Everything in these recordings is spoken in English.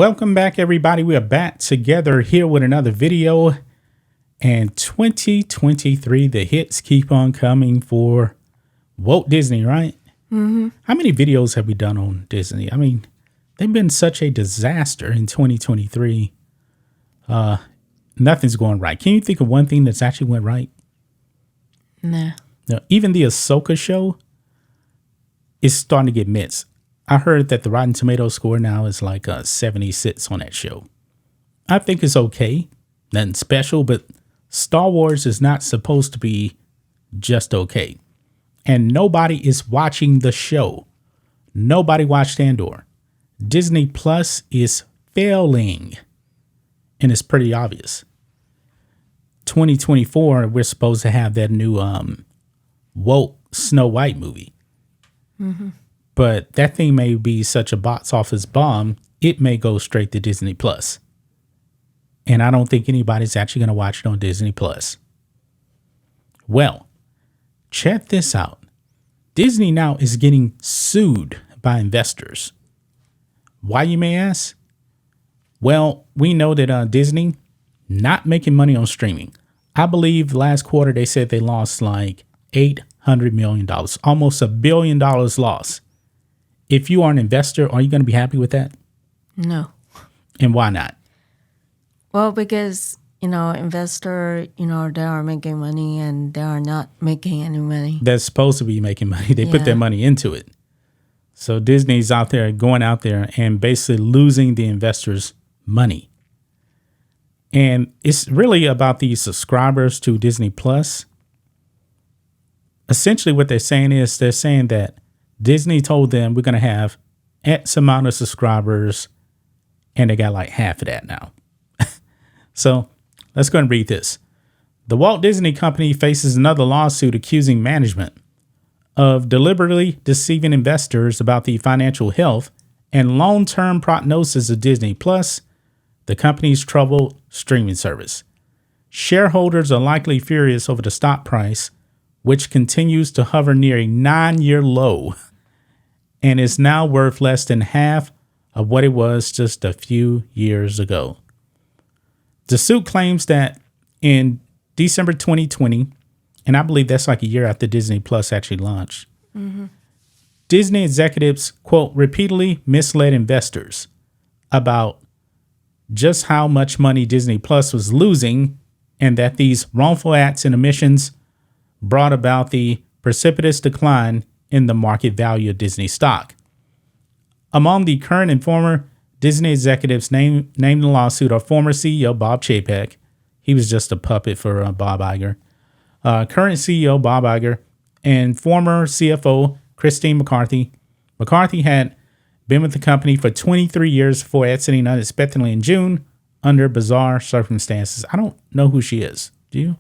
Welcome back, everybody. We are back together here with another video. And 2023, the hits keep on coming for Walt Disney, right? Mm-hmm. How many videos have we done on Disney? I mean, they've been such a disaster in 2023. Nothing's going right. Can you think of one thing that's actually went right? Nah. No, even the Ahsoka show is starting to get mixed. I heard that the Rotten Tomatoes score now is like 76 on that show. I think it's okay. Nothing special, but Star Wars is not supposed to be just okay. And nobody is watching the show. Nobody watched Andor. Disney Plus is failing. And it's pretty obvious. 2024, we're supposed to have that new woke Snow White movie. Mm-hmm. But that thing may be such a box office bomb, it may go straight to Disney Plus. And I don't think anybody's actually going to watch it on Disney Plus. Well, check this out. Disney now is getting sued by investors. Why, you may ask? Well, we know that Disney not making money on streaming. I believe last quarter they said they lost like $800 million, almost $1 billion lost. If you are an investor, are you going to be happy with that? No. And why not? Well, because, investor, they are making money and they are not making any money. They're supposed to be making money. They put their money into it. So Disney's out there going out there and basically losing the investors' money. And it's really about the subscribers to Disney Plus. Essentially what they're saying that Disney told them we're going to have X amount of subscribers, and they got like half of that now. So let's go and read this. The Walt Disney Company faces another lawsuit accusing management of deliberately deceiving investors about the financial health and long-term prognosis of Disney Plus, the company's troubled streaming service. Shareholders are likely furious over the stock price, which continues to hover near a 9-year low and is now worth less than half of what it was just a few years ago. The suit claims that in December 2020, and I believe that's like a year after Disney Plus actually launched, Disney executives, quote, repeatedly misled investors about just how much money Disney Plus was losing, and that these wrongful acts and omissions brought about the precipitous decline in the market value of Disney stock. Among the current and former Disney executives named in the lawsuit are former CEO Bob Chapek. He was just a puppet for Bob Iger. Current CEO Bob Iger and former CFO Christine McCarthy. McCarthy had been with the company for 23 years before exiting unexpectedly in June under bizarre circumstances. I don't know who she is. Do you?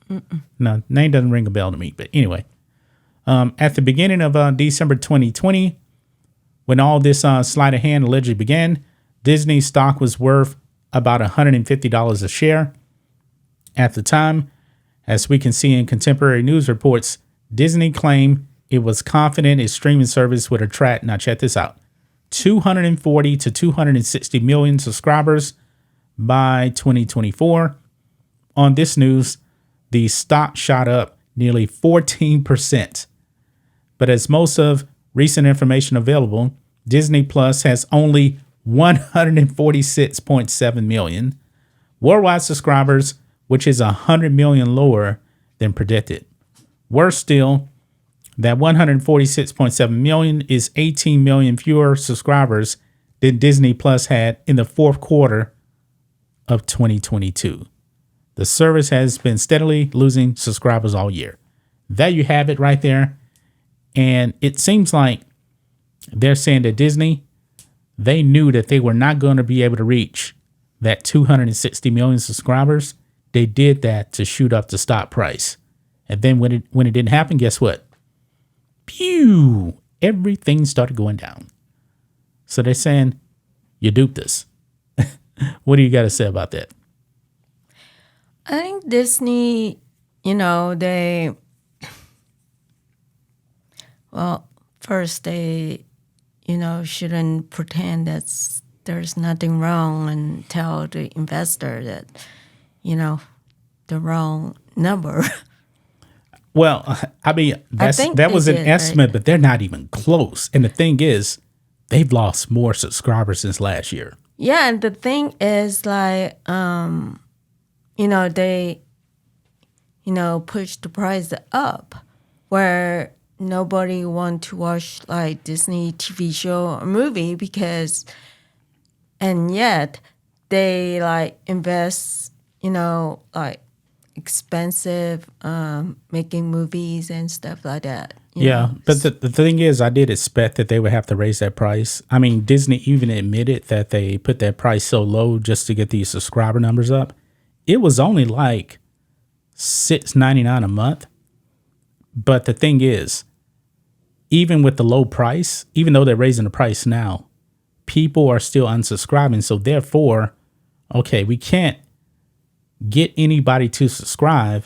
Mm-mm. No, name doesn't ring a bell to me. But anyway, at the beginning of December 2020, when all this sleight of hand allegedly began, Disney's stock was worth about $150 a share. At the time, as we can see in contemporary news reports, Disney claimed it was confident its streaming service would attract, now check this out, 240 to 260 million subscribers by 2024. On this news, the stock shot up nearly 14%. But as most of recent information available, Disney Plus has only 146.7 million worldwide subscribers, which is 100 million lower than predicted. Worse still, that 146.7 million is 18 million fewer subscribers than Disney Plus had in the fourth quarter of 2022. The service has been steadily losing subscribers all year. There you have it right there. And it seems like they're saying that Disney, they knew that they were not going to be able to reach that 260 million subscribers. They did that to shoot up the stock price. And then when it didn't happen, guess what? Pew! Everything started going down. So they're saying, you duped us. What do you got to say about that? I think Disney, first they, shouldn't pretend that there's nothing wrong and tell the investor that, the wrong number. Well, I mean, think that they was an did, estimate, right? but they're not even close. And the thing is, they've lost more subscribers since last year. Yeah, and the thing is like, they, push the price up where nobody want to watch like Disney TV show or movie and yet they like invest, like expensive making movies and stuff like that. But the thing is, I did expect that they would have to raise that price. I mean, Disney even admitted that they put that price so low just to get these subscriber numbers up. It was only like $6.99 a month. But the thing is, even with the low price, even though they're raising the price now, people are still unsubscribing. So therefore, okay, we can't get anybody to subscribe,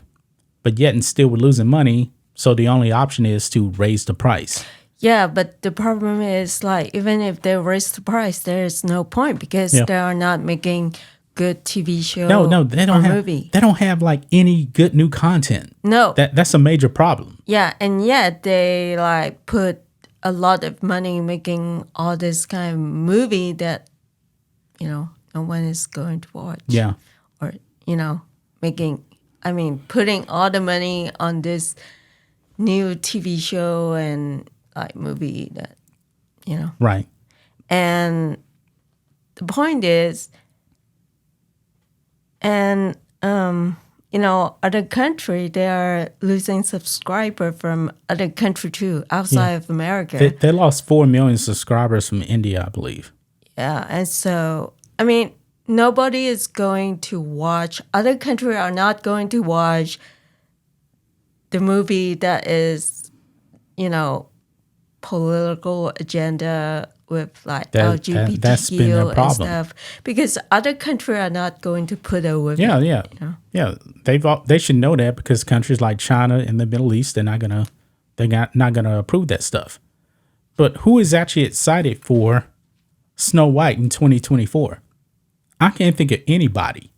but yet and still we're losing money. So the only option is to raise the price. Yeah, but the problem is like even if they raise the price, there's no point because they are not making good TV show. No, they don't have movie. They don't have like any good new content. No. That's a major problem. Yeah, and yet they like put a lot of money making all this kind of movie that no one is going to watch. Yeah. Or putting all the money on this new TV show and like movie that Right. And the point is, and other country they are losing subscriber from other country too outside of America. They lost 4 million subscribers from India, I believe. Yeah, and so nobody is going to watch. Other countries are not going to watch the movie that is, political agenda with like LGBTQ that's been their problem. and stuff, because other countries are not going to put up with Yeah, it. yeah. They should know that because countries like China and the Middle East, they're not gonna approve that stuff. But who is actually excited for Snow White in 2024? I can't think of anybody.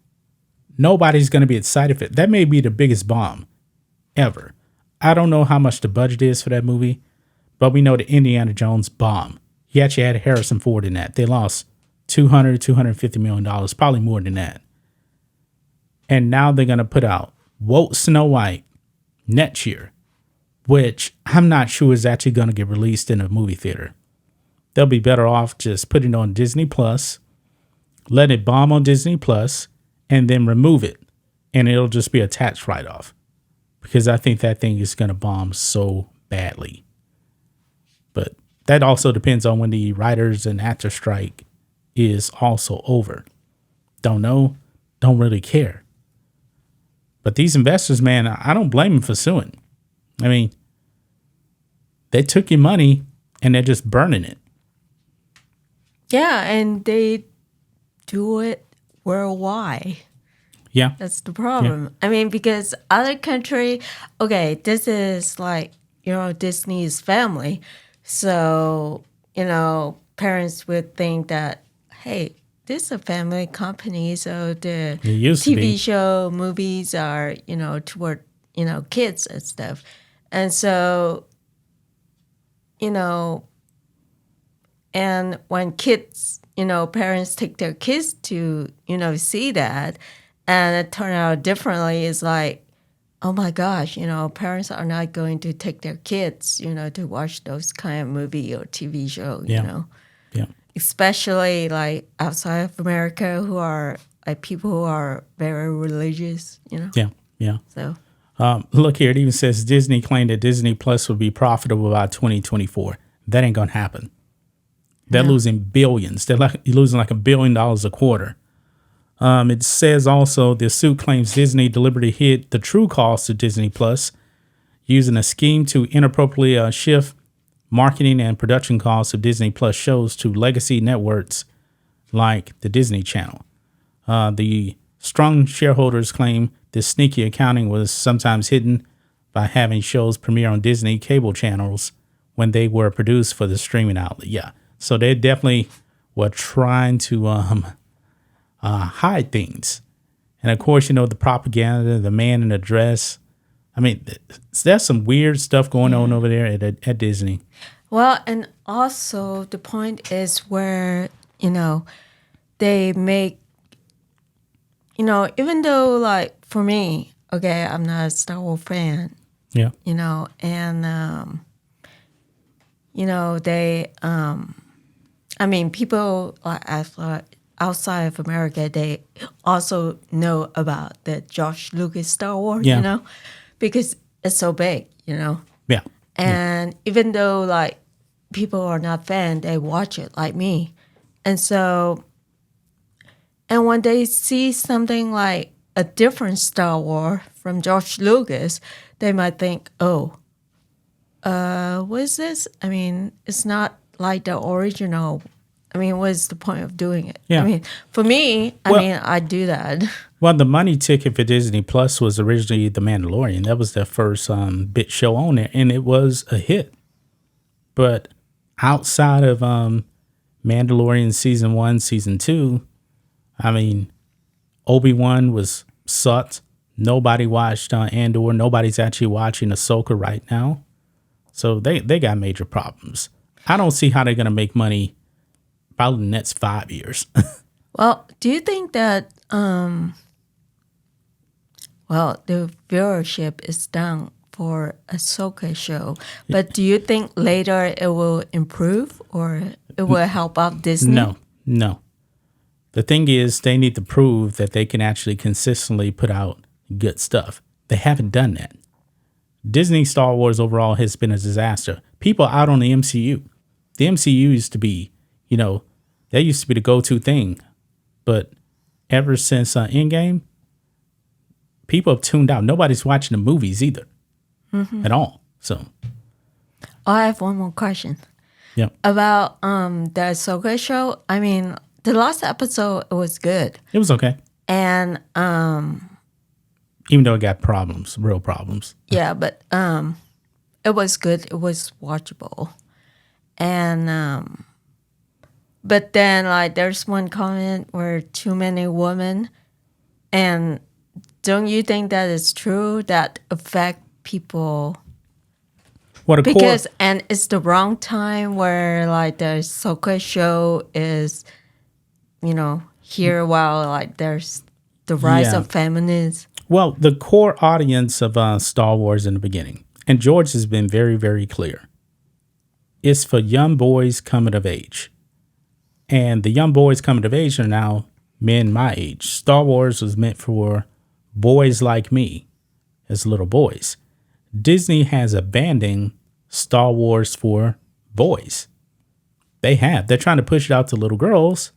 Nobody's gonna be excited for it. That may be the biggest bomb ever. I don't know how much the budget is for that movie, but we know the Indiana Jones bomb. He actually had Harrison Ford in that. They lost $250 million, probably more than that. And now they're going to put out Woke Snow White next year, which I'm not sure is actually going to get released in a movie theater. They'll be better off just putting it on Disney Plus, let it bomb on Disney Plus, and then remove it. And it'll just be a tax write-off. Because I think that thing is going to bomb so badly. But that also depends on when the writers and actor strike is also over. Don't know, don't really care. But these investors, man, I don't blame them for suing. I mean, they took your money and they're just burning it. Yeah, and they do it worldwide. Yeah. That's the problem. Yeah. Because other country, okay, this is like, Disney's family. So, parents would think that, hey, this is a family company. So the TV show, movies are, toward, kids and stuff. And so, and when kids, parents take their kids to, see that, and it turned out differently, it's like, oh my gosh, parents are not going to take their kids, to watch those kind of movie or TV show, Yeah. Especially like outside of America who are like people who are very religious, Yeah. So. Look here, it even says Disney claimed that Disney Plus would be profitable by 2024. That ain't going to happen. They're losing billions. They're losing like $1 billion a quarter. It says also the suit claims Disney deliberately hid the true cost of Disney Plus using a scheme to inappropriately shift marketing and production costs of Disney Plus shows to legacy networks like the Disney Channel. The strong shareholders claim this sneaky accounting was sometimes hidden by having shows premiere on Disney cable channels when they were produced for the streaming outlet. Yeah, so they definitely were trying to hide things. And of course, the propaganda, the man in the dress. I mean, there's some weird stuff going on over there at Disney. Well, and also the point is where, they make, even though, like, for me, okay, I'm not a Star Wars fan, Yeah. And, they, I mean, people outside of America, they also know about the George Lucas Star Wars, Yeah. Because it's so big, Yeah. And even though, like, people are not fans, they watch it like me. And so, and when they see something like a different Star Wars from George Lucas, they might think, oh, what is this? I mean, it's not like the original. I mean, what is the point of doing it? Yeah. I mean, for me, I do that. Well, the money ticket for Disney Plus was originally The Mandalorian. That was their first bit show on there, and it was a hit. But outside of Mandalorian season 1, season 2, I mean, Obi-Wan was sucked. Nobody watched Andor. Nobody's actually watching Ahsoka right now. So they got major problems. I don't see how they're going to make money probably in the next 5 years. Well, do you think that, the viewership is down for Ahsoka show, but do you think later it will improve or it will help out Disney? No. The thing is, they need to prove that they can actually consistently put out good stuff. They haven't done that. Disney Star Wars overall has been a disaster. People out on the MCU. The MCU used to be, that used to be the go-to thing. But ever since Endgame, people have tuned out. Nobody's watching the movies either at all. So, I have one more question. Yeah. About the Ahsoka show. I mean, the last episode, it was good. It was okay. And even though it got problems, real problems. Yeah, but it was good. It was watchable. And but then, like, there's one comment where too many women, and don't you think that is true? That affect people and it's the wrong time where, like, the Ahsoka show is, here while, like, there's the rise of feminism. Well, the core audience of Star Wars in the beginning, and George has been very, very clear, it's for young boys coming of age. And the young boys coming of age are now men my age. Star Wars was meant for boys like me as little boys. Disney has abandoned Star Wars for boys. They're trying to push it out to little girls.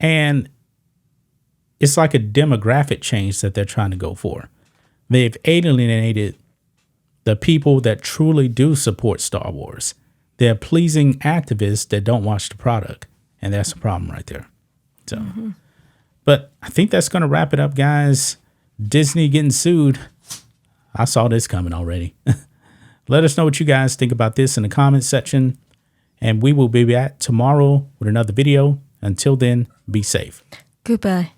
And it's like a demographic change that they're trying to go for. They've alienated the people that truly do support Star Wars. They're pleasing activists that don't watch the product. And that's a problem right there. So, But I think that's going to wrap it up, guys. Disney getting sued. I saw this coming already. Let us know what you guys think about this in the comments section. And we will be back tomorrow with another video. Until then, be safe. Goodbye.